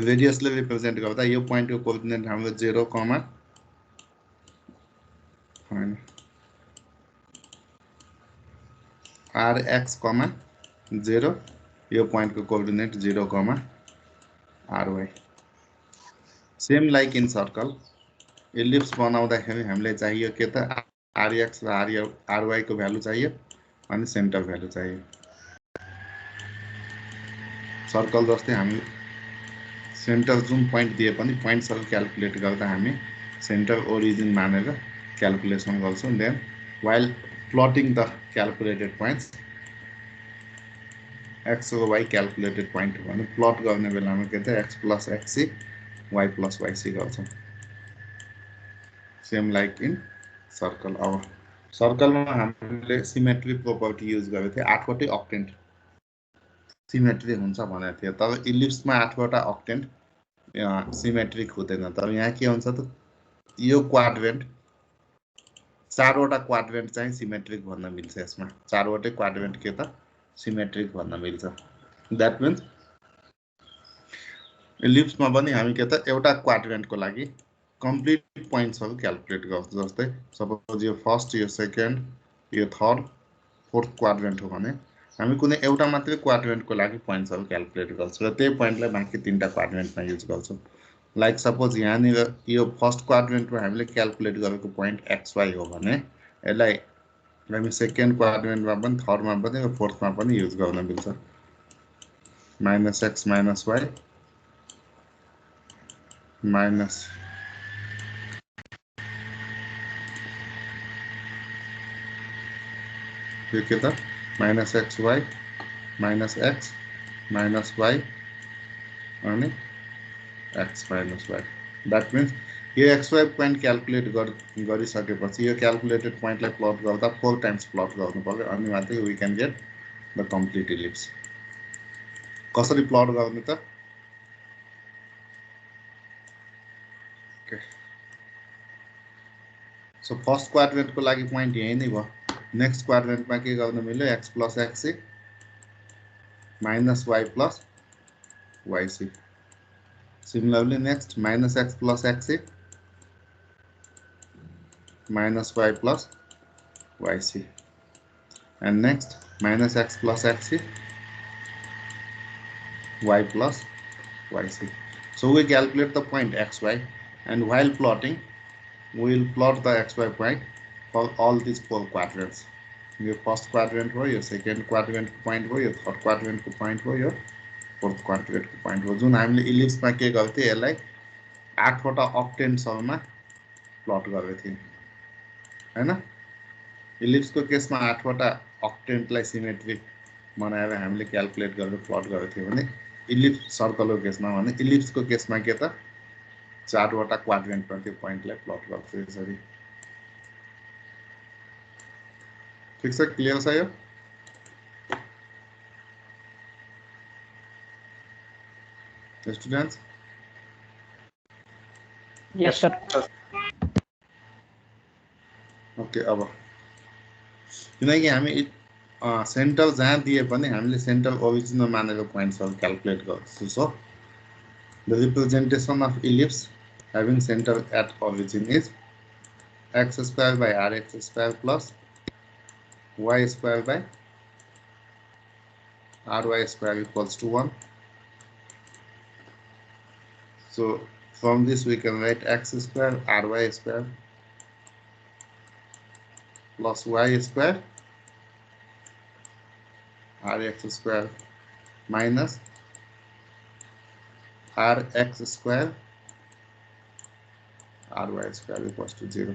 रेडियसले represent गर्दा यो पोइन्टको coordinate हाम्रो 0, rx, 0, यो पोइन्टको coordinate 0, ry। Same like in circle ellipse बनाउँदाखेरि हामीले चाहियो के त rx र ry को भ्यालु चाहियो अनि सेन्टर भ्यालु चाहियो। सर्कल जस्तै हामी सेन्टर जुन पोइन्ट दिए पनि पोइन्ट्सहरु क्याल्कुलेट गर्दा हामी सेन्टर ओरिजिन मानेर क्याल्कुलेसन गर्छौं। Then while plotting the calculated points x र y क्याल्कुलेटेड पोइन्ट हो भने प्लट गर्ने बेलामा के त x + xc y + yc गर्छौं। Same like in circle. अब सर्कलमा हामीले सिमेट्री प्रोपर्टी युज गरेको थियो। 8 वटै अक्टेन्ट सिमेट्री हुन्छ भनेको थियो, तर इलिप्समा 8 वटा अक्टेन्ट सिमेट्रिक हुँदैन। तर यहाँ के हुन्छ त यो क्वाड्रेन्ट 4 वटा क्वाड्रेन्ट चाहिँ सिमेट्रिक भन्न मिल्छ। यसमा 4 वटै क्वाड्रेन्ट के त सिमेट्रिक भन्न मिल्छ। दैट मिन्स इलिप्समा पनि हामी के त एउटा क्वाड्रेन्टको लागि कम्प्लिट पोइन्ट्सहरु क्याल्कुलेट गर्छौं। जस्तै सपोज यो फर्स्ट, यो सेकेन्ड, यो थर्ड, फोर्थ क्वाड्रेन्ट हो भने हामी कुनै एउटा मात्रै क्वाड्रेन्टको लागि पोइन्ट्सहरु क्याल्कुलेट गर्छौं र त्यही पोइन्टलाई बाँकी 3टा क्वाड्रेन्टमा युज गर्छौं। लाइक सपोज यहाँनिर यो फर्स्ट क्वाड्रेन्टमा हामीले क्याल्कुलेट गरेको पोइन्ट xy हो भने यसलाई हामी सेकेन्ड क्वाड्रेन्टमा पनि, थर्डमा पनि र फोर्थमा पनि युज गर्न मिल्छ। -x - y माइनस यो के त -xy -x -y अनि x - y। दैट मिन्स यो xy पोइन्ट क्याल्कुलेट गरिसकेपछि यो क्याल्कुलेटेड पोइन्टलाई प्लट गर्दा 4 टाइम्स प्लट गर्नु पर्यो अनि मात्रै we can get the complete ellipse. कसरी प्लट गर्ने त? सो फर्स्ट क्वाड्रेन्टको लागि पोइन्ट यही नै भयो। नेक्स्ट क्वाड्रेन्टमा के गर्न मिल्यो? x + xc -y + yc। Similarly, next -x + xc -y + yc, and next -x + xc y + yc. So we calculate the point xy, and while plotting, we will plot the xy point for all these 4 quadrants. यो first quadrant हो, यो second क्वाड्रेन्टको point हो, यो third क्वाड्रेन्टको point हो, यो fourth क्वाड्रेन्टको point हो। जुन हामीले इलिप्समा के गर्थ्यो यसलाई 8 वटा अक्टेन्ट्सहरुमा प्लट गरेको थियौं हैन। इलिप्सको केसमा 8 वटा अक्टेन्टलाई सिमेट्रिक बनाएर हामीले क्याल्कुलेट गरेर प्लट गरेको थियौं भने इलिप्स सर्कलको केसमा भने इलिप्सको केसमा के त 4 वटा क्वाड्रेन्टमा त्यो पोइन्टलाई प्लट गर्थ्यो यसरी। ठीक छ, क्लियर छ यो? स्टुडेन्ट्स? यस सर। ओके, अब किनकि हामी सेन्टर जहाँ दिए पनि हामीले सेन्टर ओरिजिन मानेर पोइन्ट्सहरु क्याल्कुलेट गर्छौं। So the representation of ellipse having center at origin is x² / rx² plus y² / ry² equals to 1. So from this we can write x² ry² plus y² rx² minus rx² ry² equals to 0.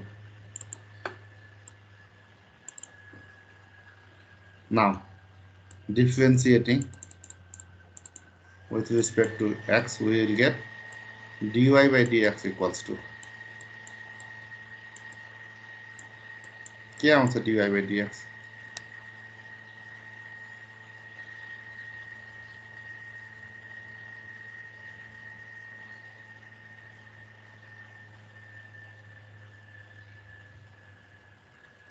Now differentiating with respect to x, we will get dy by dx equals to क्या आउँछ dy by dx?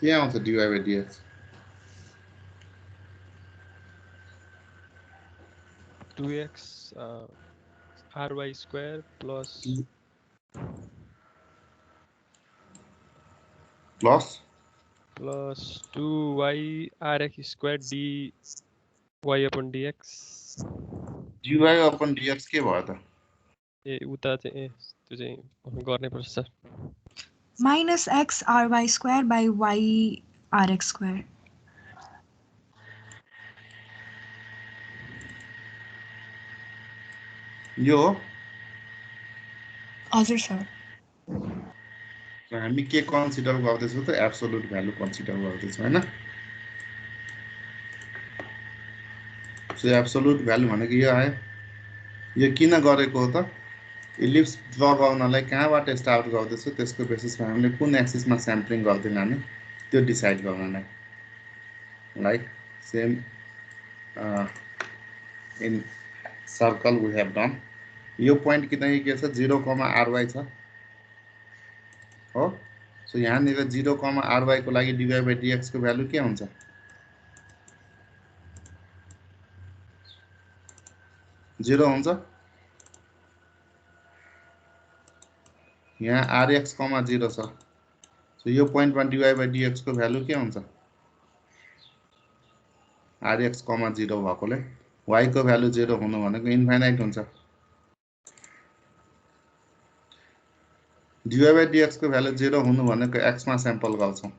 के आउँछ dy by dx? 2x ry square plus plus 2y rx square dy upon dx. dy upon dx के भयो त? ए उता चाहिँ ए त्यो चाहिँ गर्नै पर्छ sir. minus x ry square by y rx square. यो हजुर सर। हामी के कन्सिडर गर्दैछौँ त? एब्सोल्युट भ्यालु कन्सिडर गर्दैछौँ हैन? सो एब्सोल्युट भ्यालु भनेको यो आयो। यो किन गरेको हो त? इलिप्स ड्र गर्नलाई कहाँबाट स्टार्ट गर्दैछु त्यसको बेसिसमा हामीले कुन एक्सिसमा स्याम्पलिङ गर्दै लाने त्यो डिसाइड गर्नलाई। Like same in circle we have done. यो पोइन्ट किनकि के छ 0, ry छ हो। सो यहाँनिर 0, ry को लागि dy by dx को भ्यालु के हुन्छ? 0 हुन्छ। यहाँ rx, 0 छ। सो यो पोइन्टमा dy by dx को भ्यालु के हुन्छ? rx, 0 भएकोले y को भ्यालु 0 हुनु भनेको इन्फाइनाइट हुन्छ। dy by dx को भ्यालु 0 हुनु भनेको x मा स्याम्पल गर्छौं,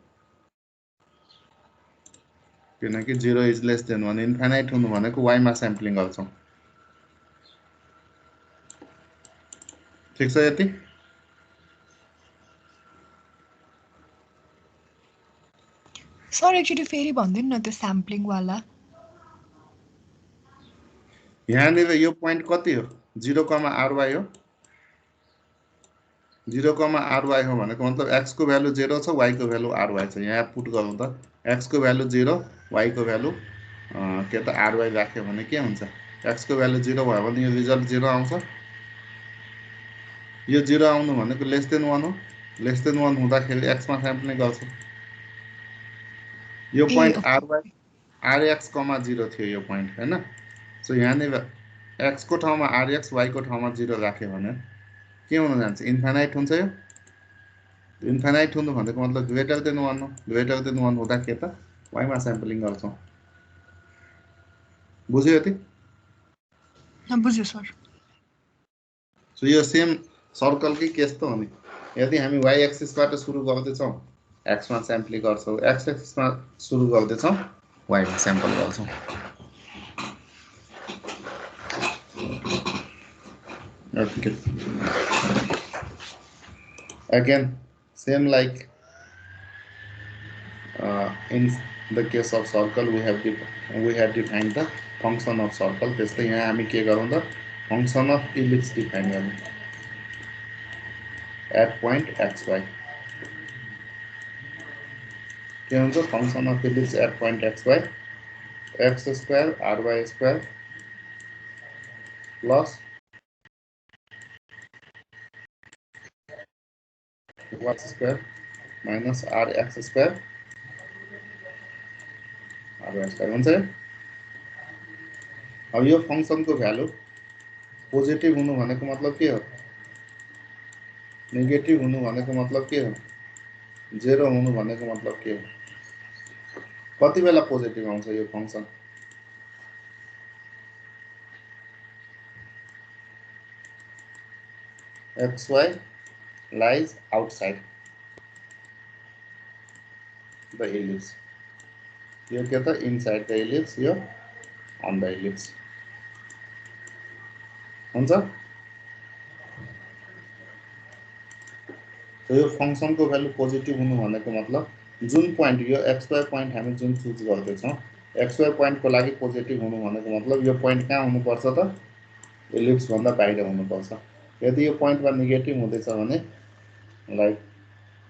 किनकि 0 इज लेस देन 1। इन्फाइनाइट हुनु भनेको y मा स्याम्पलिङ गर्छौं। ठीक छ यति? सर एकचोटि फेरि भनिदिनु न त्यो स्याम्पलिङ वाला। यहाँनिर यो पोइन्ट कति हो? 0, ry हो। 0, ry हो भनेको मतलब x को भ्यालु 0 छ, y को भ्यालु ry छ। यहाँ पुट गरौँ त x को भ्यालु 0, y को भ्यालु के त ry राख्यो भने के हुन्छ? x को भ्यालु 0 भयो भने यो रिजल्ट 0 आउँछ। यो 0 आउनु भनेको लेस देन 1 हो। लेस देन 1 हुँदाखेरि x मा स्याम्पलिङ गर्छ। यो पोइन्ट rx, 0 थियो यो पोइन्ट हैन। सो यहाँनिर x को ठाउँमा rx, y को ठाउँमा 0 राख्यो भने के हुन जान्छ? इन्फाइनाइट हुन्छ। यो इन्फाइनाइट हुनु भनेको मतलब ग्रेटर देन 1 हो। ग्रेटर देन 1 हुँदा के त y मा स्याम्पलिङ गर्छौं। बुझ्यो यति? बुझ्यो सर। सो यो सेम सर्कल की केस त हो नि। यदि हामी y एक्सिसबाट सुरु गर्दैछौं, x मा स्याम्पलिङ गर्छौं, x एक्सिसमा सुरु गर्दैछौं, y मा स्याम्पल गर्छौं। Okay. Again, same like in the case of circle, we have defined the function of circle. त्यस्तै यहाँ हामी के गरौँ त? function of ellipse define गरौँ at point xy। के हुन्छ? function of ellipse at point xy x square ry square plus y square minus rx square ry square हुन्छ। अब यो फंक्शनको भ्यालु पोजिटिभ हुनु भनेको मतलब के हो? नेगेटिभ हुनु भनेको मतलब के हो? 0 हुनु भनेको मतलब के हो? कति बेला पोजिटिभ आउँछ यो function? xy lies outside the ellipse। यो के त? inside the ellipse, यो on the ellipse हुन्छ। तो यो फंक्शनको भ्यालु पोजिटिभ हुनु भनेको मतलब जुन पोइन्ट यो xy पोइन्ट हामी जुन चुज गर्दैछौं, xy पोइन्टको लागि पोजिटिभ हुनु भनेको मतलब यो पोइन्ट कहाँ हुनुपर्छ त? इलिप्स भन्दा बाहिर हुनुपर्छ। यदि यो पोइन्टमा नेगेटिभ हुँदैछ भने लाइक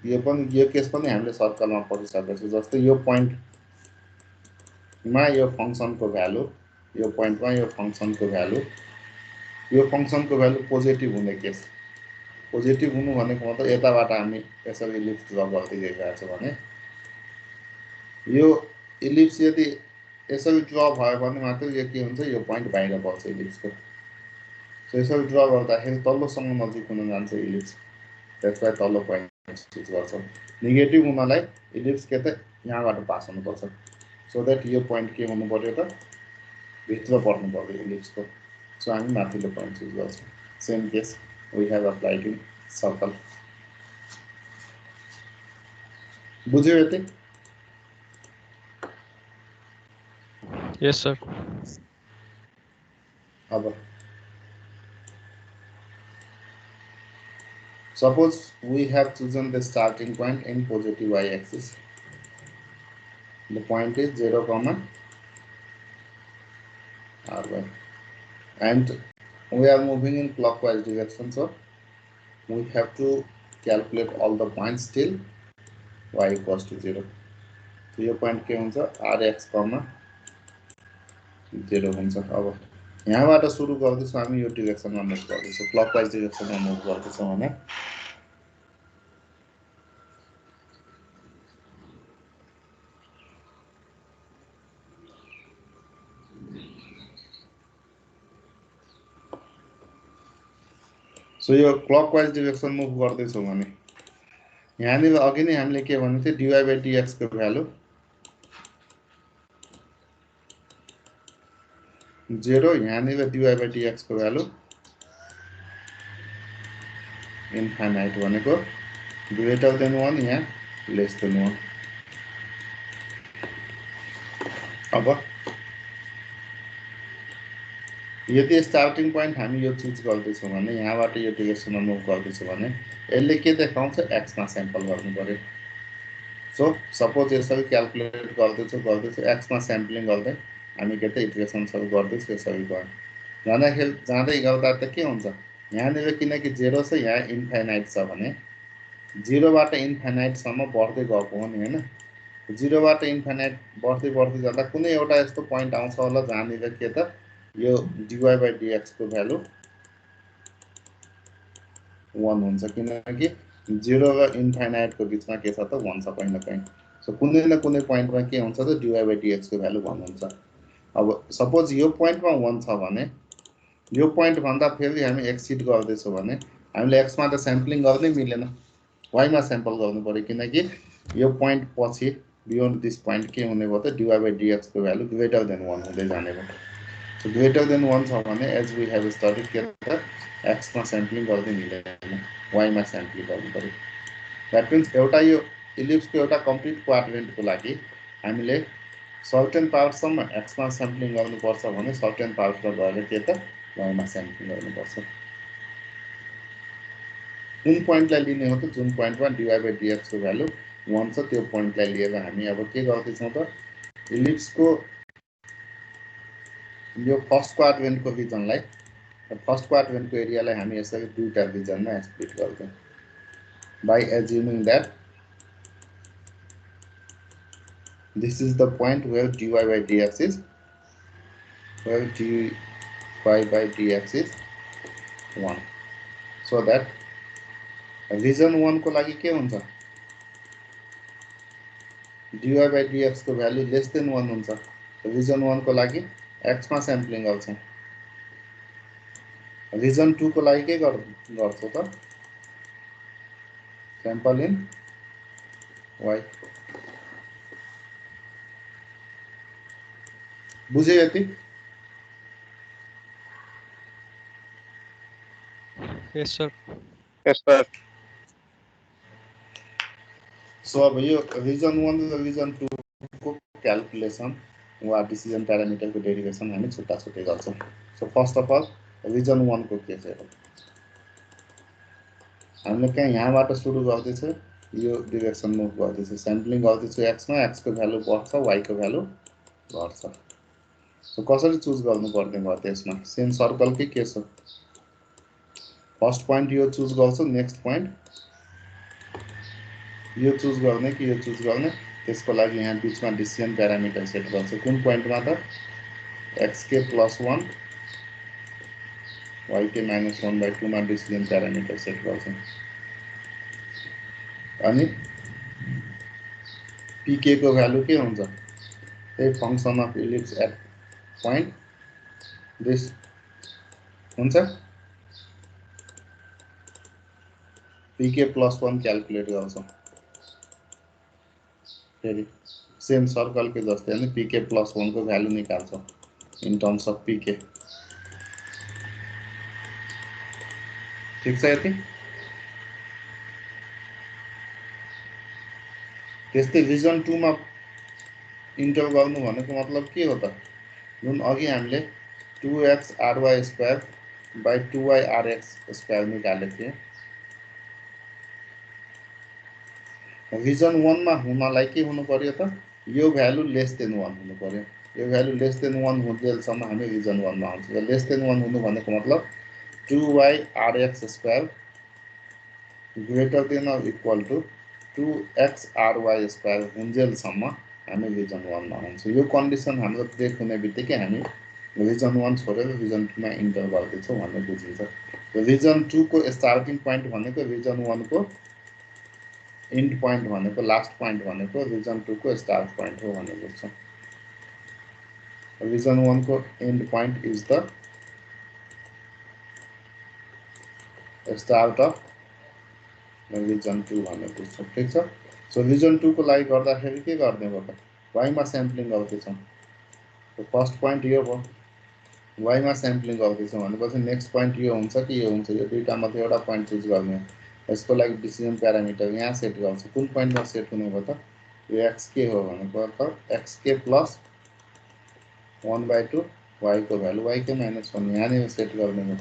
यो केस पनि हामीले सर्कलमा पढिसकेछौँ। जस्तै यो पोइन्टमा यो फंक्शनको भ्यालु, यो पोइन्टमा यो फंक्शनको भ्यालु, यो फंक्शनको भ्यालु पोजिटिभ हुने केस। पोजिटिभ हुनु भनेको मतलब यताबाट हामी यसरी इलिप्स ड्र गर्दै गइरहेका छौँ भने यो इलिप्स यदि यसरी ड्र भयो भने मात्र यो के हुन्छ? यो पोइन्ट बाहिर पर्छ इलिप्सको। सो यसरी ड्र गर्दाखेरि तल्लोसँग नजिक हुन जान्छ इलिप्स द्याट्स वाइ तल्लो पोइन्ट चुज गर्छौँ नेगेटिभ हुनलाई इलिप्स के त यहाँबाट पास हुनुपर्छ सो द्याट यो पोइन्ट के हुनु पर्यो त भित्र पर्नु पर्यो इलिप्सको सो हामी माथिल्लो पोइन्ट चुज गर्छौँ same case we have applied in circle बुझ्यो यति Yes, sir. अब suppose we have chosen the starting point in positive y-axis. The point is 0, ry, and we are moving in clockwise direction. So we have to calculate all the points till y equals to 0. So your point के हुन्छ rx, 0 हुन्छ. अब यहाँबाट सुरु गर्दैछौँ हामी यो डिरेक्सनमा move गर्दैछौँ क्लकवाइज डिरेक्सनमा मुभ गर्दैछौँ भने सो यो क्लकवाइज डिरेक्सन मुभ गर्दैछौँ भने यहाँनिर अघि नै हामीले के भनेको थियो dy by dx को भ्यालु 0 यहाँनिर dy by dx को भ्यालु इन्फाइनाइट भनेको ग्रेटर देन 1 या लेस देन 1 अब यदि स्टार्टिङ पोइन्ट हामी यो चुज गर्दैछौँ भने यहाँबाट यो डिरेक्सनमा मुभ गर्दैछौँ भने यसले के देखाउँछ x मा स्याम्पल गर्नु पर्यो सो सपोज यसरी क्याल्कुलेट गर्दैछु x मा स्याम्पलिङ गर्दै हामी के त इक्वेसन सल्भ गर्दैछु यसरी गयो जाँदै गर्दा त के हुन्छ यहाँनिर किनकि 0 छ यहाँ इन्फाइनाइट छ भने 0 बाट इन्फाइनाइट सम्म बढ्दै गएको हो नि हैन 0 बाट इन्फाइनाइट बढ्दै जाँदा कुनै एउटा यस्तो पोइन्ट आउँछ होला जहाँनिर के त यो dy by dx को भ्यालु 1 हुन्छ किनकि 0 र इन्फाइनाइट को बीचमा के छ त 1 छ कहीं न कहीं सो कुनै न कुनै पोइन्टमा के हुन्छ त dy by dx को भ्यालु 1 हुन्छ अब सपोज यो पोइन्टमा 1 छ भने यो पोइन्ट भन्दा फेरि हामी एक्सिड गर्दैछौँ भने हामीले x मा त स्याम्पलिङ गर्नै मिलेन y मा स्याम्पल गर्नु पर्यो किनकि यो पोइन्ट पछि बियोन्ड दिस पोइन्ट के हुने भयो त dy by dx को भ्यालु ग्रेटर देन 1 हुँदै जाने भयो सो ग्रेटर देन 1 छ भने एज वी हेभ स्टडीड के त x मा स्याम्पलिङ गर्दै मिलेन y मा स्याम्पलिङ गर्नु पर्यो द्याट मिन्स एउटा यो इलिप्सको एउटा कम्प्लिट क्वाड्रेन्टको लागि हामीले सर्टेन पार्टसम्म x मा स्याम्पलिङ गर्नुपर्छ भने सर्टेन पार्टमा गएर के त y मा स्याम्पलिङ गर्नुपर्छ कुन पोइन्टलाई लिने हो त जुन पोइन्टमा dy by dx को भ्यालु 1 छ त्यो पोइन्टलाई लिएर हामी अब के गर्दैछौँ त इलिप्सको यो फर्स्ट क्वाड्रेन्टको रिजनलाई फर्स्ट क्वाड्रेन्टको एरियालाई हामी यसरी दुईटा रिजनमा स्प्लिट गर्छौँ by assuming that this is the point where dy by dx is is 1 so that region 1 को लागि के हुन्छ dy by dx को भ्यालु लेस देन 1 हुन्छ रिजन 1 को लागि x मा स्याम्पलिङ गर्छौँ रिजन 2 को लागि के गर्छौँ त सैंपल इन y बुझे यति Yes, sir. Yes, sir. So अब यो रिजन 1 र रिजन 2 को क्याल्कुलेसन वा डिसिजन प्यारामिटरको डेरिभेसन हामी छुट्टा छुट्टै गर्छौँ so first of all region 1 को के छ हामीले कहाँ यहाँबाट सुरु गर्दैछ यो डिरेक्सन मुभ गर्दैछ स्याम्पलिङ गर्दैछु x मा x को भ्यालु बढ्छ y को भ्यालु घट्छ सो कसरी चुज गर्नु पर्ने भयो त्यसमा सेम सर्कल के छ फर्स्ट पोइन्ट यो चुज गर्छु नेक्स्ट पोइन्ट यो चुज गर्ने कि यो चुज गर्ने त्यसको लागि यहाँ बीचमा डिसिजन प्यारामिटर सेट गर्छु कुन पोइन्टमा त xk + 1 yk - 1/2 मा डिसिजन प्यारामिटर सेट गर्छु अनि pk को भ्यालु के हुन्छ त्यही function of ellipse at point this हुन्छ pk plus 1 क्याल्कुलेट गर्छौँ फेरि सेम सर्कल के जस्तै अनि pk plus 1 को भ्यालु निकाल्छौँ इन टर्म्स अफ pk ठिक छ यति त्यस्तै रिजन 2 मा इन्टर गर्नु भनेको मतलब के हो त जुन अघि हामीले 2x ry square by 2y rx square निकालेको थियौँ रिजन 1 मा हुनलाई के हुनु पर्यो त यो भ्यालु लेस देन 1 हुनु पर्यो यो भ्यालु लेस देन 1 हुँदैसम्म हामी रिजन 1 मा आउँछ लेस देन 1 हुनु भनेको मतलब 2y rx square greater than or equal to 2x ry square हुन्जेलसम्म हामी रिजन 1 मा आउँछ यो कन्डिसन हाम्रो ब्रेक हुने बित्तिकै हामी रिजन 1 छोडेर रिजन 2 मा इन्टर गर्दैछौँ भन्ने बुझिन्छ रिजन 2 को स्टार्टिङ पोइन्ट भनेको रिजन 1 को एन्ड पोइन्ट भनेको लास्ट पोइन्ट भनेको रिजन 2 को स्टार्ट पोइन्ट हो भन्ने बुझ्छौँ रिजन 1 को end point is the start of region 2 भन्ने बुझ्छौँ ठिक छ सो रिजन 2 को लागि गर्दाखेरि के गर्ने हो त y मा स्याम्पलिङ गर्दैछौँ फर्स्ट पोइन्ट यो भयो y मा स्याम्पलिङ गर्दैछौँ भनेपछि नेक्स्ट पोइन्ट यो हुन्छ कि यो हुन्छ यो दुईटा मध्ये एउटा पोइन्ट चुज गर्ने यसको लागि डिसिजन प्यारामिटर यहाँ सेट गर्छ कुन पोइन्टमा सेट हुने भयो त यो xk हो भनेको त xk प्लस 1/2 y को भ्यालु yk माइनस 1 यहाँनिर सेट गर्ने हो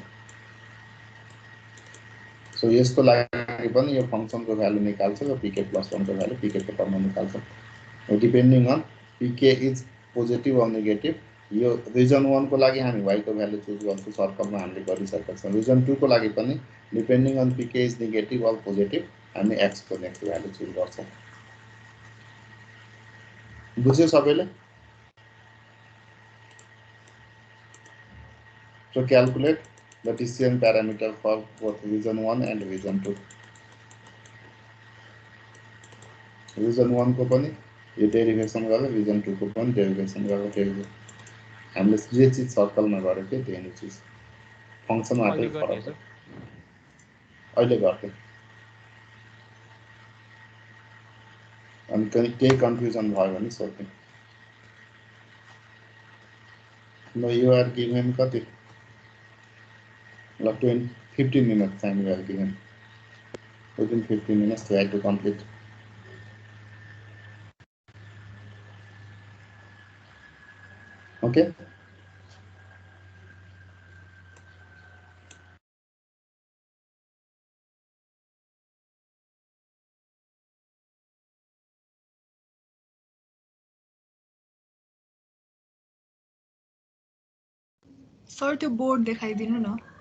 सो यसको लागि पनि यो फंक्सनको भ्यालु निकाल्छ र pk प्लस 1 को भ्यालु pk को टर्ममा निकाल्छ depending on pk is positive or negative यो रिजन 1 को लागि हामी y को भ्यालु चुज गर्छौँ सर्कलमा हामीले गरिसकेका छौँ रिजन 2 को लागि पनि depending on pk is negative or positive हामी x को नेक्स्ट भ्यालु चुज गर्छौँ बुझ्यो सबैले so calculate the decision parameter for both region 1 and region 2 region 1 को पनि यो डेरिभेसन गरेर region 2 को पनि डेरिभेसन गरेर हामीले जे चीज सर्कलमा गरेको थियौँ त्यही नै चीज फंक्सन मात्रै फरक हो अहिले गर्थे अनि केही कन्फ्युजन भयो भने सोध्नु न यु आर गिभन कति like 15 minutes time we are given within 15 minutes try to complete okay sir त्यो बोर्ड देखाइदिनु न